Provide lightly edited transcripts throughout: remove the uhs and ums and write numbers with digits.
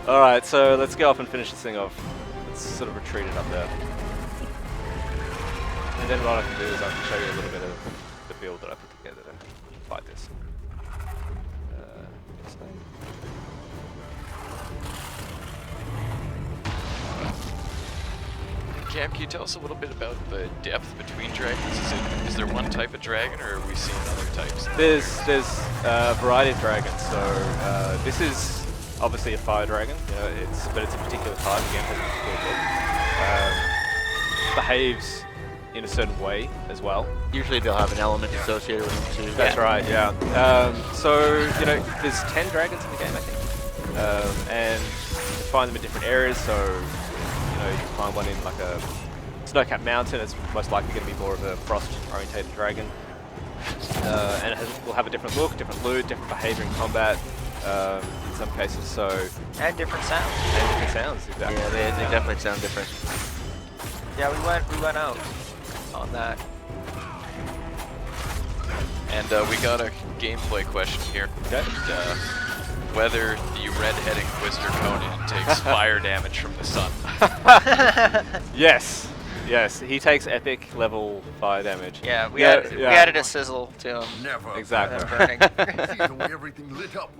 Alright, so let's go off and finish this thing off. Let's sort of retreat it up there. And then what I can do is I can show you a little bit of the build that I put together to fight this. Cam, can you tell us a little bit about the depth between dragons? Is there one type of dragon, or are we seeing other types? There's a variety of dragons. So this is obviously a fire dragon, but it's a particular type. Again, has a particular look. Behaves in a certain way as well. Usually they'll have an element associated with them too. That's right, yeah. So there's 10 dragons in the game, I think, and you can find them in different areas. So you can find one in like a snow-capped mountain. It's most likely going to be more of a frost-orientated dragon, and will have a different look, different loot, different behavior in combat. In some cases, so and different sounds. Exactly. Yeah, they definitely sound different. Yeah, we went out on that. And we got a gameplay question here. Okay. Whether the red-head Inquisitor Conan takes fire damage from the sun. Yes, he takes epic level fire damage. Yeah, we added a sizzle to him. Never. Exactly.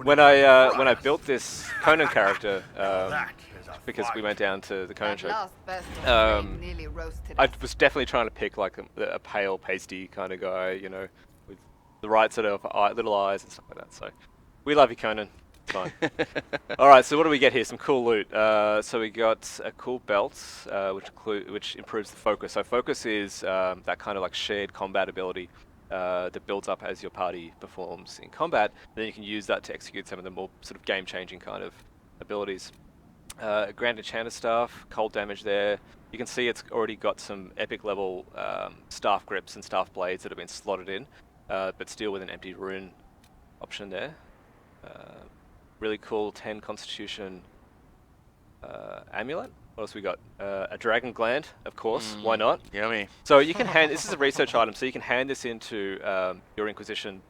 When I built this Conan character, because we went down to the Conan show, I was definitely trying to pick like a pale, pasty kind of guy, with the right sort of little eyes and stuff like that. So we love you, Conan. It's fine. Alright, so what do we get here? Some cool loot. So we got a cool belt, which improves the focus. So focus is that kind of like shared combat ability that builds up as your party performs in combat. Then you can use that to execute some of the more sort of game-changing kind of abilities. Grand Enchanter Staff, cold damage there. You can see it's already got some epic level staff grips and staff blades that have been slotted in, but still with an empty rune option there. Really cool 10 Constitution amulet. What else we got? A dragon gland, of course. Why not? Yummy. So you can hand. This is a research item, so you can hand this into your Inquisition.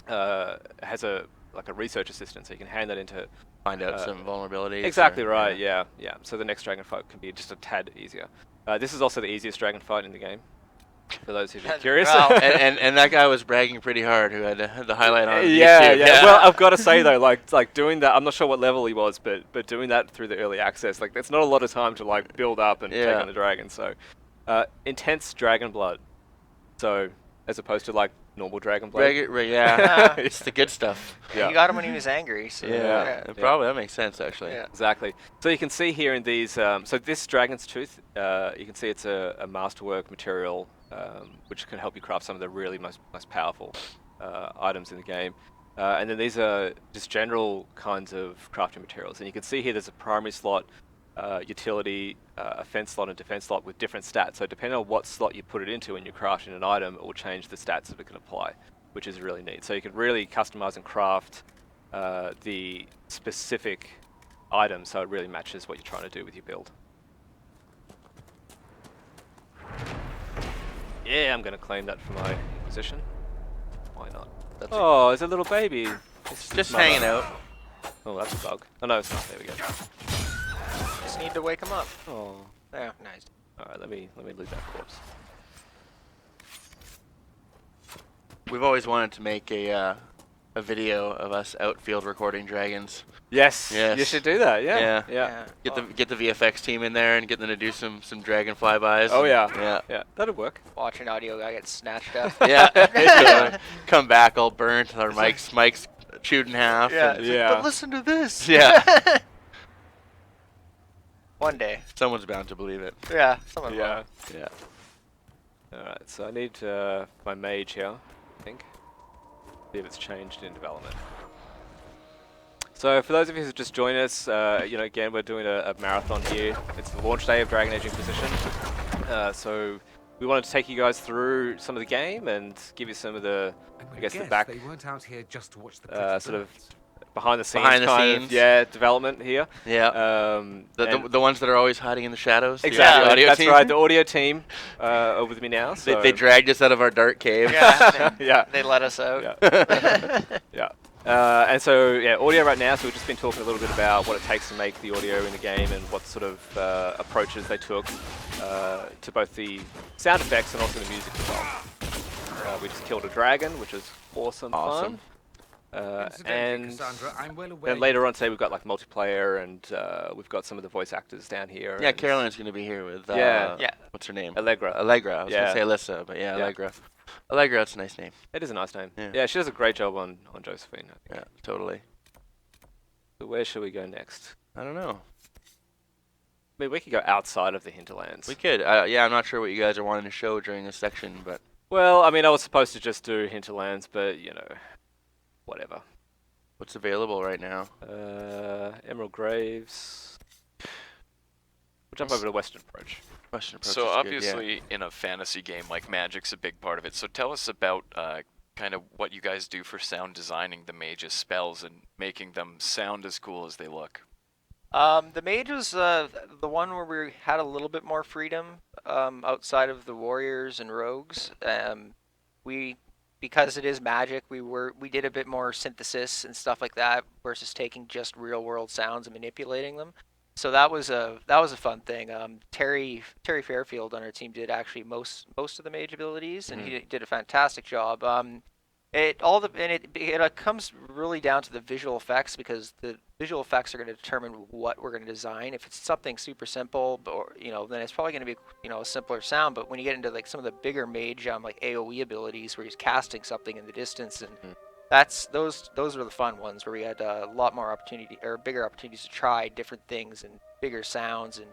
Has a research assistant, so you can hand that into. Find out some vulnerabilities. Exactly right. Yeah. So the next dragon fight can be just a tad easier. This is also the easiest dragon fight in the game. For those who are curious. Wow. and that guy was bragging pretty hard, who had the highlight on yeah. YouTube. Well, I've got to say though, like doing that, I'm not sure what level he was, but doing that through the early access, like that's not a lot of time to like build up and take on the dragon. So, intense dragon blood. So as opposed to like normal dragon blood. It's the good stuff. Yeah. You got him when he was angry. So Probably that makes sense actually. Yeah. Exactly. So you can see here in these, so this dragon's tooth, you can see it's a masterwork material. Which can help you craft some of the really most powerful items in the game. And then these are just general kinds of crafting materials. And you can see here there's a primary slot, utility, offense slot, and defense slot with different stats. So depending on what slot you put it into when you're crafting an item, it will change the stats that it can apply, which is really neat. So you can really customize and craft the specific item so it really matches what you're trying to do with your build. Yeah, I'm going to claim that for my Inquisition. Why not? Oh, it's a little baby. It's just hanging out. Oh, that's a bug. Oh, no, it's not. There we go. Just need to wake him up. Oh. Yeah, nice. Alright, let me loot that corpse. We've always wanted to make a video of us outfield recording dragons. Yes. You should do that. Yeah. Get the VFX team in there and get them to do some dragon flybys. Oh yeah. That'd work. Watch an audio guy get snatched up. Come back all burnt. Our mic's chewed in half. Yeah. But listen to this. Yeah. One day. Someone's bound to believe it. Yeah. Someone will. Yeah. Alright, so I need my mage here, I think. See if it's changed in development. So for those of you who just joined us, again we're doing a marathon here. It's the launch day of Dragon Age Inquisition. So we wanted to take you guys through some of the game and give you some of the, the back, they weren't out here just to watch the sort of behind the scenes development here. Yeah. The ones that are always hiding in the shadows. Exactly. The audio That's team. right. The audio team are with me now. So they dragged us out of our dark cave. Yeah. Yeah. They let us out. Yeah. And so, yeah, audio right now, so we've just been talking a little bit about what it takes to make the audio in the game and what sort of approaches they took to both the sound effects and also the music as well. We just killed a dragon, which is awesome fun. And Cassandra, I'm well aware then later on today we've got like multiplayer and we've got some of the voice actors down here. Yeah, and Caroline's going to be here with, Yeah. what's her name? Allegra. Allegra. I was going Yeah. to say Alyssa, but yeah, Yeah. Allegra. Allegra, that's a nice name. It is a nice name. Yeah. Yeah, she does a great job on Josephine, I think. Yeah, totally. So where should we go next? I don't know. I mean, we could go outside of the hinterlands. We could. Yeah, I'm not sure what you guys are wanting to show during this section, but... Well, I mean, I was supposed to just do hinterlands, but, you know, whatever. What's available right now? Emerald Graves. We'll jump over to Western Approach. Western Approach So is good, obviously, in a fantasy game like Magic's a big part of it. So tell us about kind of what you guys do for sound designing the mage's spells and making them sound as cool as they look. The mage was the one where we had a little bit more freedom outside of the warriors and rogues. Because it is magic, we did a bit more synthesis and stuff like that versus taking just real world sounds and manipulating them. So that was a fun thing. Terry Fairfield on our team did actually most of the mage abilities, and he did a fantastic job. It comes really down to the visual effects, because the visual effects are going to determine what we're going to design. If it's something super simple, or then it's probably going to be a simpler sound. But when you get into like some of the bigger mage like AOE abilities, where he's casting something in the distance, and those are the fun ones where we had a lot more opportunity, or bigger opportunities to try different things and bigger sounds, and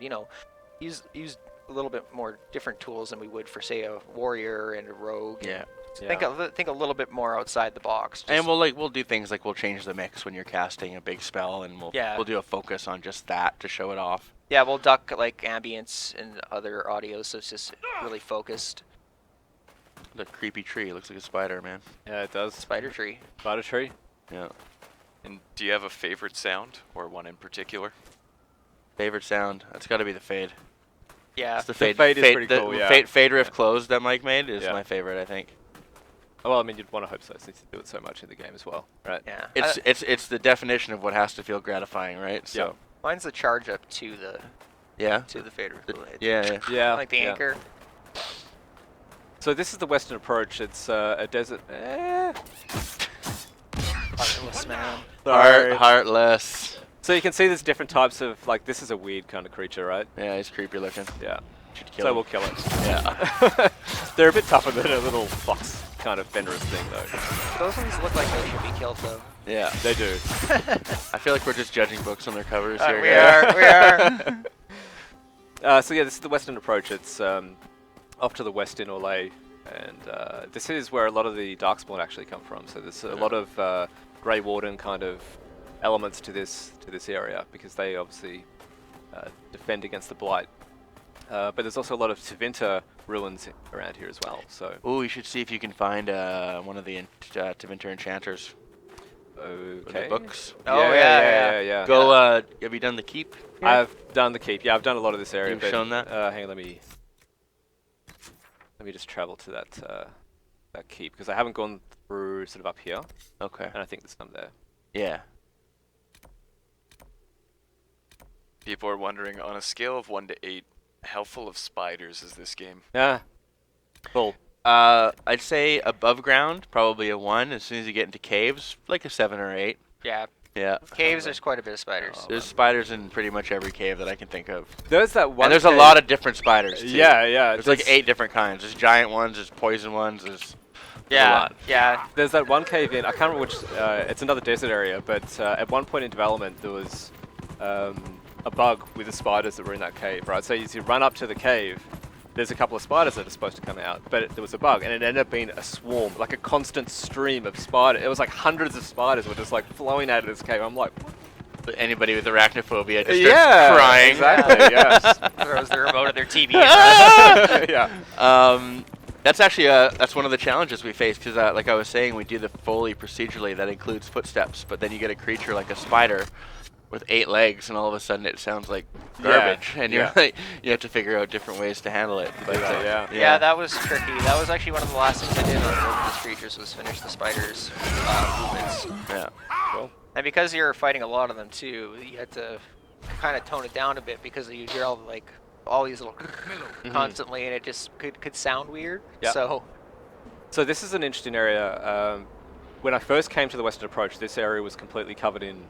use a little bit more different tools than we would for, say, a warrior and a rogue. Yeah. Think a little bit more outside the box. And we'll do things like we'll change the mix when you're casting a big spell, and we'll do a focus on just that to show it off. Yeah, we'll duck like ambience and other audio, so it's just really focused. The creepy tree looks like a spider, man. Yeah, it does. Spider tree. Spider tree. Yeah. And do you have a favorite sound, or one in particular? Favorite sound? That's got to be the fade. Yeah. It's the fade fade. is pretty cool, yeah. Fade riff closed that Mike made is my favorite, I think. Well, I mean, you'd want to hope so, since you do it so much in the game as well, right? Yeah. It's the definition of what has to feel gratifying, right? So. Yeah. Mine's the charge up to the fader. Yeah. Like the anchor. So this is the Western Approach. It's a desert. Heartless man. Heartless. So you can see there's different types of, like, this is a weird kind of creature, right? Yeah, he's creepy looking. Yeah. Should kill So him. we'll kill it. Yeah. They're a bit tougher than a little fox kind of Fenris thing, though. Those ones look like they should be killed, though. Yeah. They do. I feel like we're just judging books on their covers here. We are. So yeah, this is the Western Approach. It's off to the west in Orlais, and this is where a lot of the Darkspawn actually come from. So there's a lot of Grey Warden kind of elements to this area, because they obviously defend against the Blight. But there's also a lot of Tevinter ruins around here as well. So. Oh, you should see if you can find one of the Tevinter enchanters. Okay. The books. Oh yeah. Go. Have you done the keep? Here? I've done the keep. Yeah, I've done a lot of this area. You've shown that. Hang on, let me just travel to that keep, because I haven't gone through sort of up here. Okay. And I think there's some there. Yeah. People are wondering, on a scale of 1 to 8, how full of spiders is this game? Yeah. Full. I'd say above ground, probably a 1. As soon as you get into caves, like a 7 or 8. Yeah. Yeah. Caves, there's quite a bit of spiders. There's spiders in pretty much every cave that I can think of. There's that one. And there's cave. a lot of different spiders, too. Yeah. There's like 8 different kinds. There's giant ones, there's poison ones, there's a lot. Yeah. There's that one cave in, I can't remember which, it's another desert area, but at one point in development there was a bug with the spiders that were in that cave, right? So as you run up to the cave, there's a couple of spiders that are supposed to come out, but there was a bug, and it ended up being a swarm, like a constant stream of spiders. It was like hundreds of spiders were just like flowing out of this cave. I'm like, what? Anybody with arachnophobia just starts crying. Exactly, yes. Throws the remote at their TV. Yeah. That's actually that's one of the challenges we face, because like I was saying, we do the fully procedurally that includes footsteps, but then you get a creature like a spider with 8 legs, and all of a sudden it sounds like garbage, and you're like, you have to figure out different ways to handle it. But yeah, that was tricky. That was actually one of the last things I did on Wilderness Creatures was finish the spiders' movements. Yeah. Cool. And because you're fighting a lot of them too, you had to kind of tone it down a bit because you hear all these little constantly, and it just could sound weird. Yep. So this is an interesting area. When I first came to the Western Approach, this area was completely covered in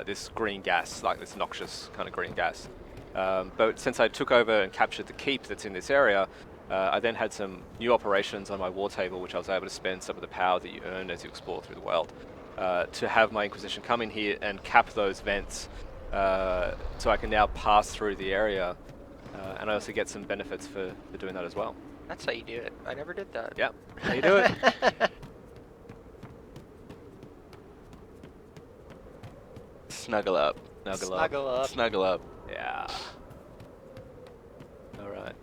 this green gas, like this noxious kind of green gas. But since I took over and captured the keep that's in this area, I then had some new operations on my war table, which I was able to spend some of the power that you earn as you explore through the world to have my Inquisition come in here and cap those vents, so I can now pass through the area, and I also get some benefits for doing that as well. that's how you do it. I never did that. Yep, how you do it. Snuggle up. Snuggle up. Snuggle up. Yeah. Alright.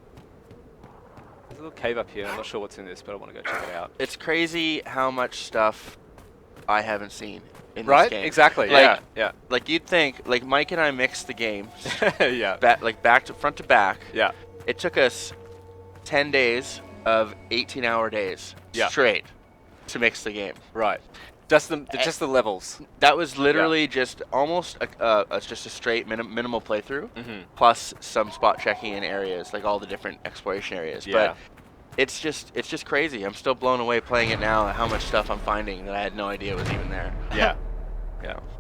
There's a little cave up here. I'm not sure what's in this, but I want to go check it out. It's crazy how much stuff I haven't seen in Right? this game. Exactly. Like, yeah. Like you'd think, like Mike and I mixed the games, Yeah. back to front to back. Yeah. It took us 10 days of 18-hour days straight to mix the game. Right. Just the levels. That was literally just almost just a straight minimal playthrough, plus some spot checking in areas, like all the different exploration areas. Yeah. But it's just crazy. I'm still blown away playing it now at how much stuff I'm finding that I had no idea was even there. Yeah.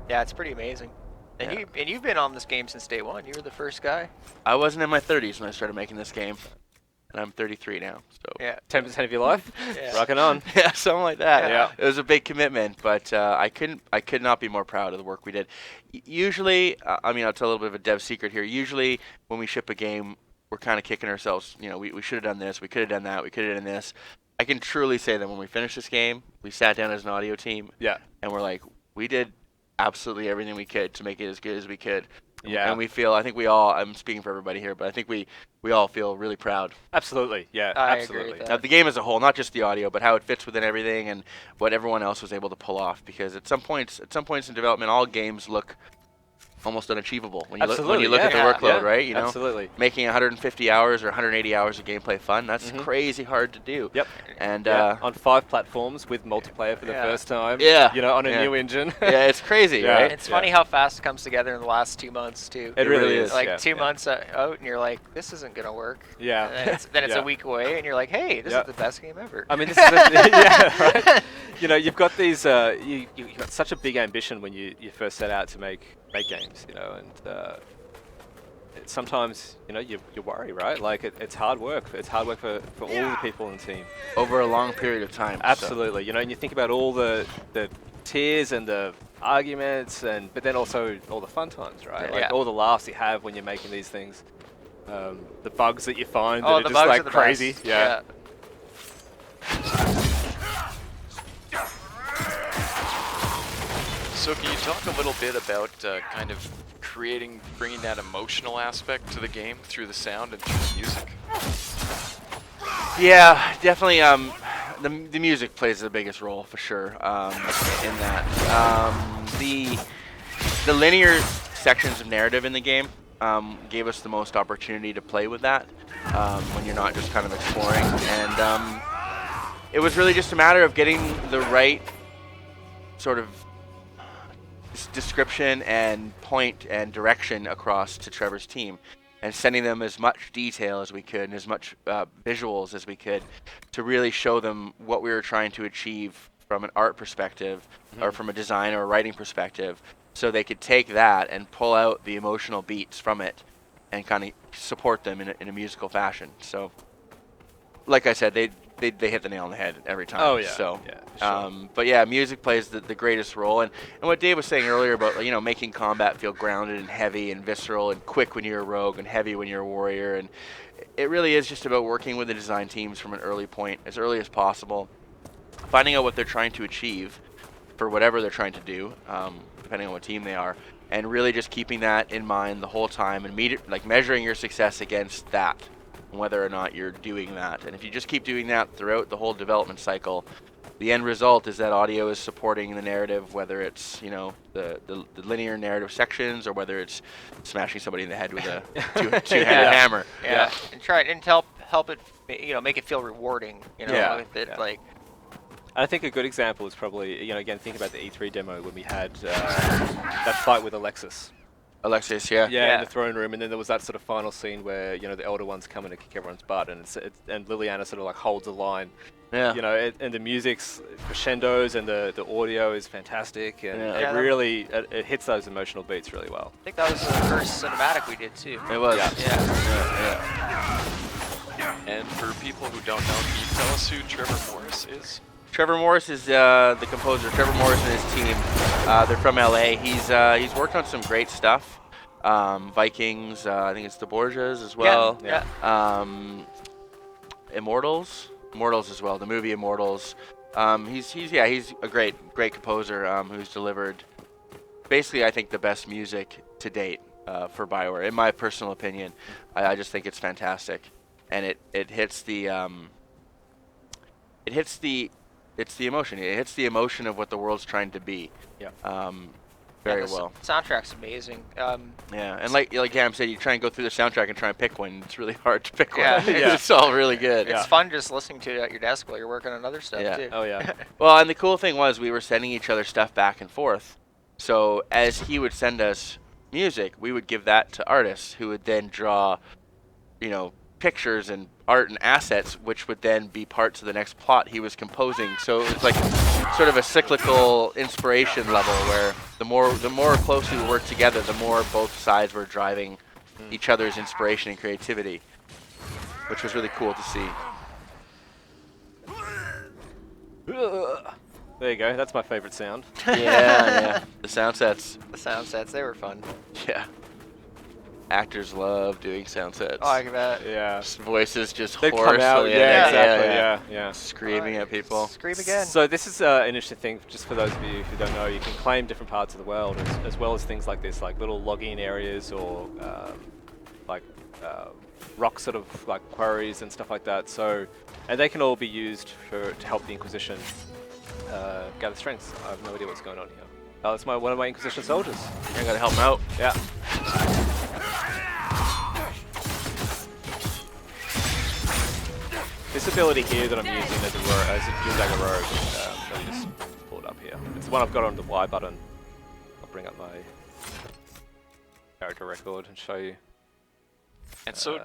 Yeah, it's pretty amazing. And you've been on this game since day one. You were the first guy. I wasn't in my 30s when I started making this game, and I'm 33 now. So Yeah. 10% of your life. Yeah. Rocking on. yeah, something like that. Yeah. It was a big commitment, but I could not be more proud of the work we did. Usually, I mean, I'll tell a little bit of a dev secret here. Usually, when we ship a game, we're kind of kicking ourselves. You know, we should have done this, we could have done that, we could have done this. I can truly say that when we finished this game, we sat down as an audio team, and we're like, we did absolutely everything we could to make it as good as we could. Yeah. And we feel, I think we all, I'm speaking for everybody here, but I think we all feel really proud. Absolutely. Yeah. I agree absolutely. with that. Of the game as a whole, not just the audio, but how it fits within everything and what everyone else was able to pull off. Because at some points in development, all games look almost unachievable when you look at the workload, right? You know, absolutely. making 150 hours or 180 hours of gameplay fun, that's crazy hard to do. Yep. And on 5 platforms with multiplayer for the first time. Yeah. You know, on a new engine. yeah, it's crazy, Yeah. right? It's funny how fast it comes together in the last 2 months too. It really is. Like yeah. 2 months out, and you're like, this isn't gonna work. Yeah. And then it's a week away, and you're like, hey, this is the best game ever. I mean, this is yeah, right. You know, you've got these. You've got such a big ambition when you first set out to make games. You know, and sometimes you worry, right? Like it's hard work. It's hard work for all the people in the team Over a long period of time. Absolutely. You know, and you think about all the tears and the arguments, but then also all the fun times, right? Like all the laughs you have when you're making these things. The bugs that you find that are just like crazy. Yeah. So can you talk a little bit about kind of bringing that emotional aspect to the game through the sound and through the music? Yeah, definitely. The music plays the biggest role for sure in that. The linear sections of narrative in the game gave us the most opportunity to play with that when you're not just kind of exploring, and it was really just a matter of getting the right sort of description and point and direction across to Trevor's team, and sending them as much detail as we could and as much visuals as we could to really show them what we were trying to achieve from an art perspective or from a design or a writing perspective, so they could take that and pull out the emotional beats from it and kind of support them in a musical fashion. So like I said, they hit the nail on the head every time. Oh yeah. So, sure. but yeah, music plays the greatest role, and what Dave was saying earlier about making combat feel grounded and heavy and visceral and quick when you're a rogue and heavy when you're a warrior, and it really is just about working with the design teams from an early point, as early as possible, finding out what they're trying to achieve for whatever they're trying to do, depending on what team they are, and really just keeping that in mind the whole time and measuring your success against that. Whether or not you're doing that, and if you just keep doing that throughout the whole development cycle, the end result is that audio is supporting the narrative, whether it's the linear narrative sections or whether it's smashing somebody in the head with a two-handed hammer. Yeah, and try and help it, make it feel rewarding. With it like. I think a good example is probably, again, think about the E3 demo when we had that fight with Alexis. Alexis, yeah. Yeah, in the throne room, and then there was that sort of final scene where the Elder Ones come in and kick everyone's butt, and and Liliana sort of like holds a line. Yeah. And the music's crescendos and the audio is fantastic, and it really it hits those emotional beats really well. I think that was the first cinematic we did too. It was. Yeah. And for people who don't know, can you tell us who Trevor Morris is? Trevor Morris is the composer. Trevor Morris and his team, they're from LA. He's worked on some great stuff. Vikings, I think it's the Borgias as well. Yeah. Immortals as well. The movie Immortals. He's a great composer who's delivered basically I think the best music to date for Bioware, in my personal opinion. I just think it's fantastic, and it hits the emotion. It hits the emotion of what the world's trying to be. Yeah. Very well. Soundtrack's amazing. Yeah, and like Cam said, you try and go through the soundtrack and try and pick one. It's really hard to pick one. It's all really good. It's fun just listening to it at your desk while you're working on other stuff too. Oh yeah. Well, and the cool thing was we were sending each other stuff back and forth. So as he would send us music, we would give that to artists who would then draw, pictures and art and assets, which would then be parts of the next plot he was composing. So it was like sort of a cyclical inspiration level where the more closely we worked together, the more both sides were driving each other's inspiration and creativity, which was really cool to see. There you go. That's my favorite sound. Yeah. The sound sets. The sound sets, they were fun. Yeah. Actors love doing sound sets. Oh, I bet. Yeah. Just voices just They hoarse. come out. Yeah, exactly. Yeah. Screaming at people. Scream again. So this is an interesting thing, just for those of you who don't know. You can claim different parts of the world as well as things like this, like little logging areas or rock sort of like quarries and stuff like that. So, and they can all be used to help the Inquisition gather strength. I have no idea what's going on here. Oh, it's one of my Inquisition soldiers. I gotta help him out. Yeah. This ability here that I'm using as a dual dagger rogue, let me just pull it up here. It's the one I've got on the Y button. I'll bring up my character record and show you. And so,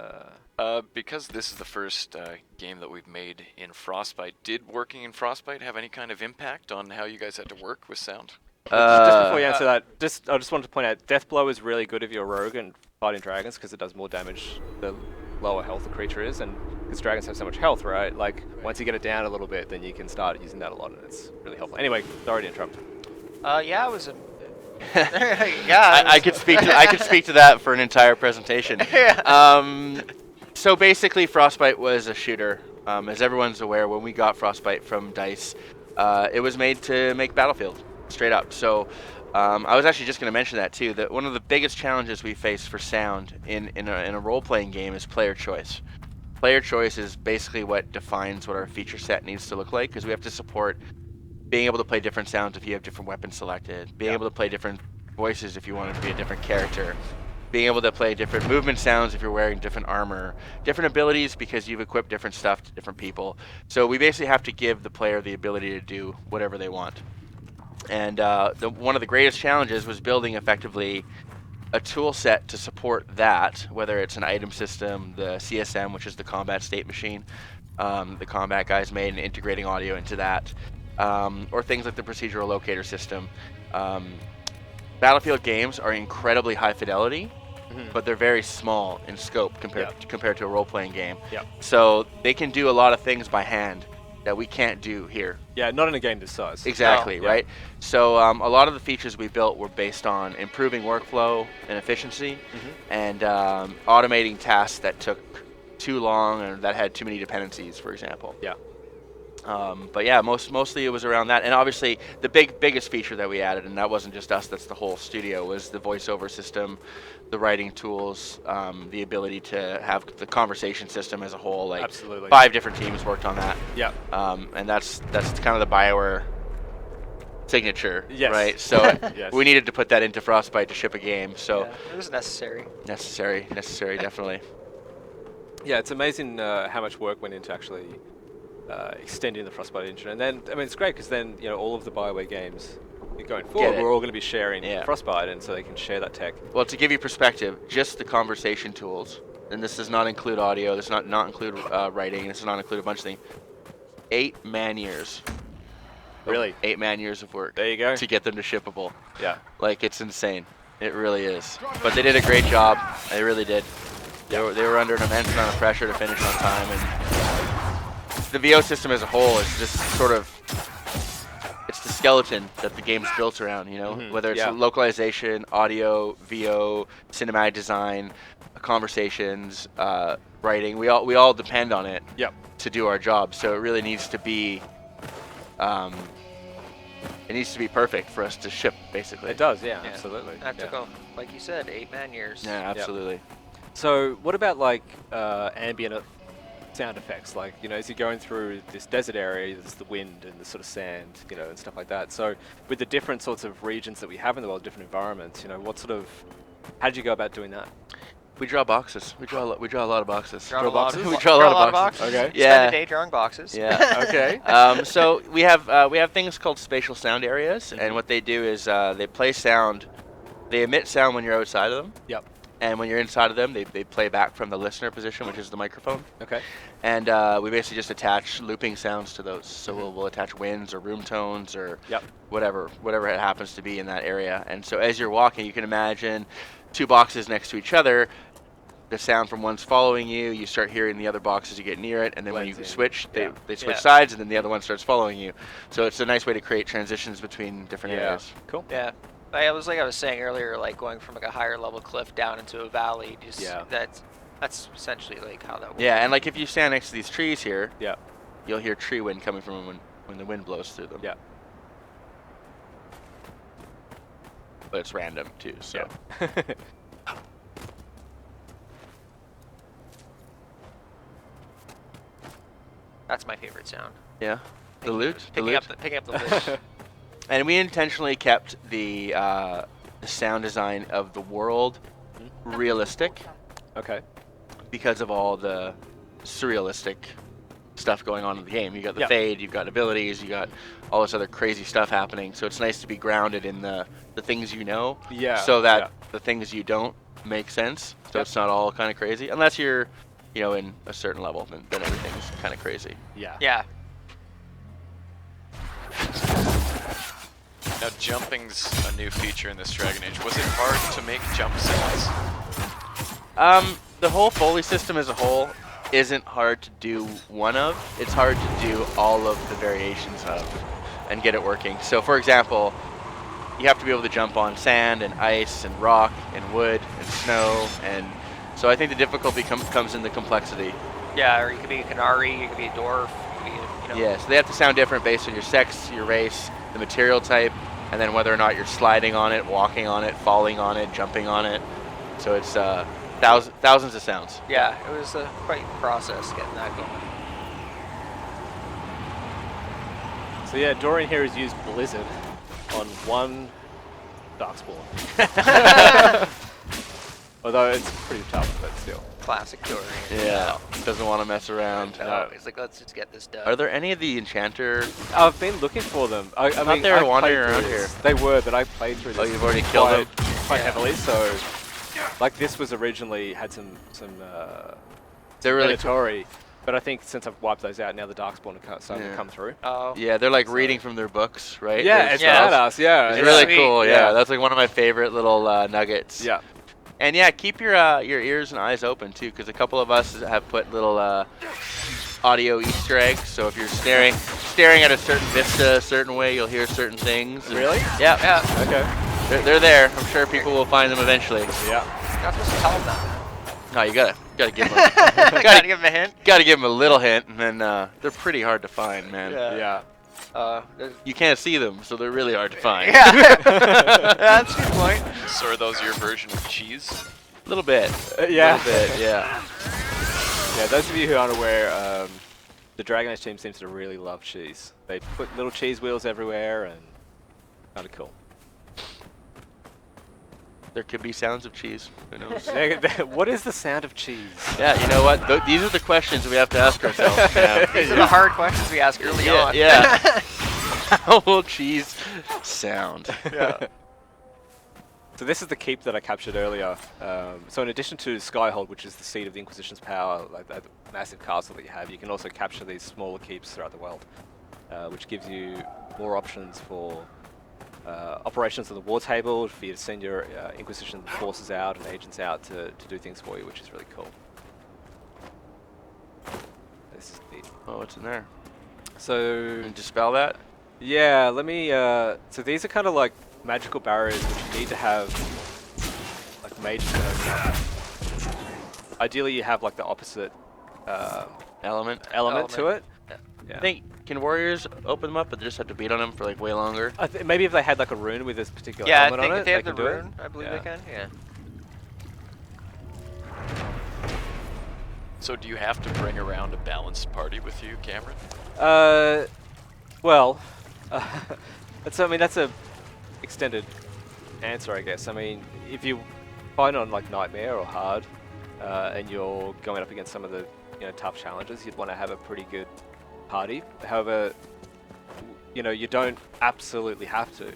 because this is the first game that we've made in Frostbite, did working in Frostbite have any kind of impact on how you guys had to work with sound? Just before you answer that, I just wanted to point out, Deathblow is really good if you're a rogue and fighting dragons because it does more damage the lower health the creature is, and because dragons have so much health, right? Like, once you get it down a little bit, then you can start using that a lot, and it's really helpful. Anyway, sorry to interrupt. Yeah, it was a... I could speak to that for an entire presentation. So basically, Frostbite was a shooter. As everyone's aware, when we got Frostbite from DICE, it was made to make Battlefield, straight up. So I was actually just going to mention that too, that one of the biggest challenges we face for sound in a role-playing game is player choice. Player choice is basically what defines what our feature set needs to look like, because we have to support being able to play different sounds if you have different weapons selected, being able to play different voices if you want it to be a different character, being able to play different movement sounds if you're wearing different armor, different abilities because you've equipped different stuff to different people. So we basically have to give the player the ability to do whatever they want. And one of the greatest challenges was building effectively a tool set to support that, whether it's an item system, the CSM, which is the combat state machine, the combat guys made, and integrating audio into that, or things like the procedural locator system. Battlefield games are incredibly high fidelity, but they're very small in scope compared to a role-playing game. So they can do a lot of things by hand that we can't do here. Yeah, not in a game this size. Exactly, right? So a lot of the features we built were based on improving workflow and efficiency, and automating tasks that took too long and that had too many dependencies, for example. Yeah. But yeah, mostly it was around that, and obviously the biggest feature that we added, and that wasn't just us, that's the whole studio, was the voiceover system, the writing tools, the ability to have the conversation system as a whole. Like Absolutely. 5 different teams worked on that. Yeah. And that's kind of the Bioware signature, Yes. right? So Yes. we needed to put that into Frostbite to ship a game. So Yeah, it was necessary. necessary, definitely. Yeah, it's amazing how much work went into actually extending the Frostbite engine. And then, I mean, it's great because then, you know, all of the Bioware games going forward, it. we're all going to be sharing Yeah. Frostbite, and so they can share that tech. Well, to give you perspective, just the conversation tools, and this does not include audio, this does not include writing, this does not include a bunch of things. 8 man-years. Really? 8 man-years of work. There you go. To get them to shippable. Yeah. Like, it's insane. It really is. But they did a great job. They really did. They were under an immense amount of pressure to finish on time, and the VO system as a whole is just sort of, it's the skeleton that the game's built around, you know? Whether it's localization, audio, VO, cinematic design, conversations, writing, we all depend on it to do our job. So it really needs to be perfect for us to ship, basically. It does, yeah. Absolutely. That took, like you said, 8 man-years. Yeah, absolutely. So what about like ambient sound effects? Like, you know, as you're going through this desert area, there's the wind and the sort of sand, you know, and stuff like that. So with the different sorts of regions that we have in the world, different environments, you know, how did you go about doing that? We draw boxes. We draw a lot of boxes. Draw boxes? We draw a lot of boxes. Okay. Yeah. Spend a day drawing boxes. Yeah. Okay. So we have things called spatial sound areas, and what they do is they play sound. They emit sound when you're outside of them. Yep. And when you're inside of them, they play back from the listener position, which is the microphone. Okay. And we basically just attach looping sounds to those. So we'll attach winds or room tones or whatever it happens to be in that area. And so as you're walking, you can imagine 2 boxes next to each other. The sound from one's following you. You start hearing the other box as you get near it, and then when you switch, they switch sides, and then the other one starts following you. So it's a nice way to create transitions between different areas. Cool. Yeah. I was saying earlier, like going from like a higher level cliff down into a valley. Just that's essentially like how that works. Yeah, and like if you stand next to these trees here, Yeah. you'll hear tree wind coming from when the wind blows through them. Yeah. But it's random too. So. Yeah. That's my favorite sound. Yeah. The loot. Picking up the loot. And we intentionally kept the sound design of the world realistic. Okay. Because of all the surrealistic stuff going on in the game. You got the fade, you've got abilities, you got all this other crazy stuff happening. So it's nice to be grounded in the things you know. Yeah. So that the things you don't make sense. So it's not all kind of crazy. Unless you're, you know, in a certain level, then everything's kind of crazy. Yeah. Yeah. Now, jumping's a new feature in this Dragon Age. Was it hard to make jump sounds? The whole Foley system as a whole isn't hard to do one of. It's hard to do all of the variations of and get it working. So, for example, you have to be able to jump on sand and ice and rock and wood and snow, and so I think the difficulty comes in the complexity. Yeah, or you could be a Canary, you could be a dwarf, you could be a, you know. Yeah, so they have to sound different based on your sex, your race, the material type, and then whether or not you're sliding on it, walking on it, falling on it, jumping on it. So it's thousands of sounds. Yeah, it was quite a process getting that going. So yeah, Dorian here has used Blizzard on one Darkspawn. Although it's pretty tough, but still. Classic Dorian. Yeah, doesn't want to mess around. No, he's like, let's just get this done. Are there any of the Enchanter? I've been looking for them. I mean, they were I wandering played around through here. this. They were, but I played through this. Oh, you've already killed them? Quite heavily, so like this was originally had some They're really predatory, but I think since I've wiped those out, now the Darkspawn are starting to come through. Oh. Yeah, they're like reading from their books, right? Yeah, Their it's spells. badass. Yeah, It's really sweet. cool. Yeah. Yeah. That's like one of my favorite little nuggets. Yeah. And yeah, keep your ears and eyes open too, because a couple of us have put little audio Easter eggs. So if you're staring at a certain vista a certain way, you'll hear certain things. Really? Yeah. Yeah. Okay. They're there. I'm sure people will find them eventually. Yeah. You're not supposed to tell him that. No, you gotta Gotta give them. Gotta give him a hint. Gotta give them a little hint, and then they're pretty hard to find, man. Yeah. You can't see them, so they're really hard to find. Yeah. That's a good point. So are those your version of cheese? A little bit. Yeah. A little bit, yeah. Yeah, those of you who aren't aware, the Dragon Age team seems to really love cheese. They put little cheese wheels everywhere, and kind of cool. There could be sounds of cheese. Who knows? What is the sound of cheese? Yeah, you know what? These are the questions we have to ask ourselves now. These are the hard questions we ask early on. Yeah. How will cheese sound? Yeah. So this is the keep that I captured earlier. So in addition to Skyhold, which is the seat of the Inquisition's power, like that massive castle that you have, you can also capture these smaller keeps throughout the world, which gives you more options for operations on the war table, for you to send your Inquisition forces out and agents out to do things for you, which is really cool. This is neat. Oh, what's in there? So Can you dispel that? yeah, let me. So these are kind of like magical barriers which you need to have like mages. Ideally, you have like the opposite Element. element to it. I think, can warriors open them up, but they just have to beat on them for like way longer? Maybe if they had like a rune with this particular Yeah, I element think on if it, they have the can do it. rune, I believe Yeah. they can. Yeah. So do you have to bring around a balanced party with you, Cameron? Well, that's a extended answer, I guess. I mean, if you find on like Nightmare or Hard, and you're going up against some of the tough challenges, you'd want to have a pretty good party. However, you don't absolutely have to.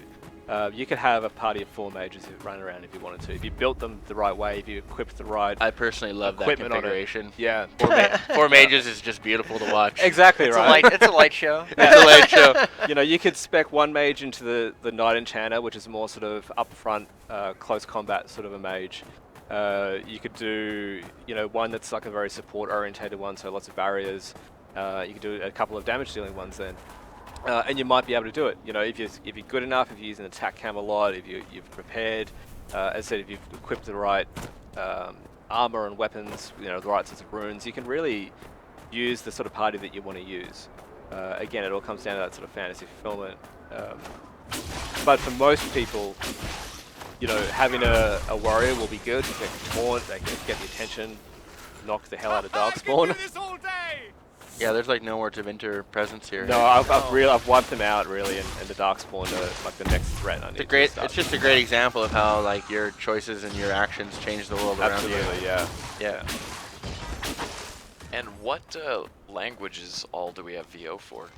You could have a party of 4 mages who run around if you wanted to. If you built them the right way, if you equipped the right I personally love that equipment on it. configuration. Yeah. 4 mages is just beautiful to watch. Exactly right. It's a light show. It's a light show. You could spec 1 mage into the Knight Enchanter, which is more sort of upfront, close combat sort of a mage. You could do, one that's like a very support-orientated one, so lots of barriers. You could do a couple of damage-dealing ones then. And you might be able to do it. If you're good enough, if you use an attack cam a lot, if you've prepared, as I said, if you've equipped the right armor and weapons, the right sorts of runes, you can really use the sort of party that you want to use. Again, it all comes down to that sort of fantasy fulfillment. But for most people, having a warrior will be good. They can taunt, they can get the attention, knock the hell out of Darkspawn. Yeah, there's like nowhere to enter presence here. No, I've wiped them out really, and the Darkspawn are like the next threat. It's just a great example of how like your choices and your actions change the world around you. Absolutely, yeah. Yeah. And what languages all do we have VO for?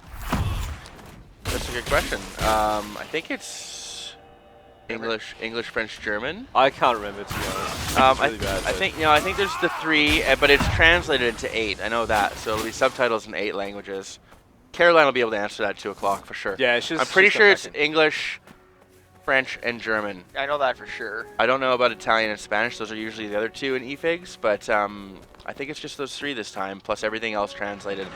That's a good question. I think it's English, French, German. I can't remember, to be honest. It's really bad, I think there's the 3, but it's translated into 8. I know that, so it'll be subtitles in 8 languages. Caroline will be able to answer that at 2 o'clock for sure. Yeah, I'm pretty sure it's English, French, and German. I know that for sure. I don't know about Italian and Spanish. Those are usually the other 2 in eFigs, but I think it's just those 3 this time, plus everything else translated,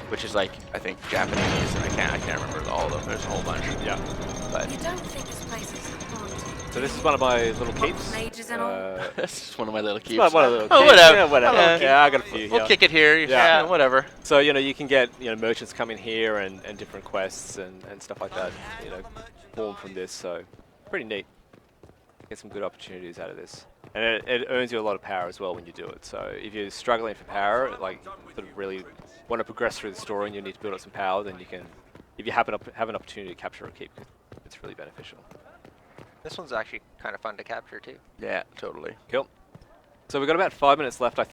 which is like I think Japanese, and I can't remember all of them. There's a whole bunch. Yeah. But You don't think this place is haunted? So this is one of my little keeps. Mages and all? that's just one of my little keeps. One of the little Oh, keeps. whatever. Yeah, whatever. Yeah. Yeah, I got a few. We'll yeah. kick it here. Yeah. Whatever. So you can get merchants come in here and different quests and stuff like that. Form from this. So pretty neat. Get some good opportunities out of this, and it earns you a lot of power as well when you do it. So if you're struggling for power, like sort of really want to progress through the story and you need to build up some power, then you can, if you have an opportunity to capture a keep, it's really beneficial. This one's actually kind of fun to capture too. Yeah, totally. Cool. So we've got about 5 minutes left, I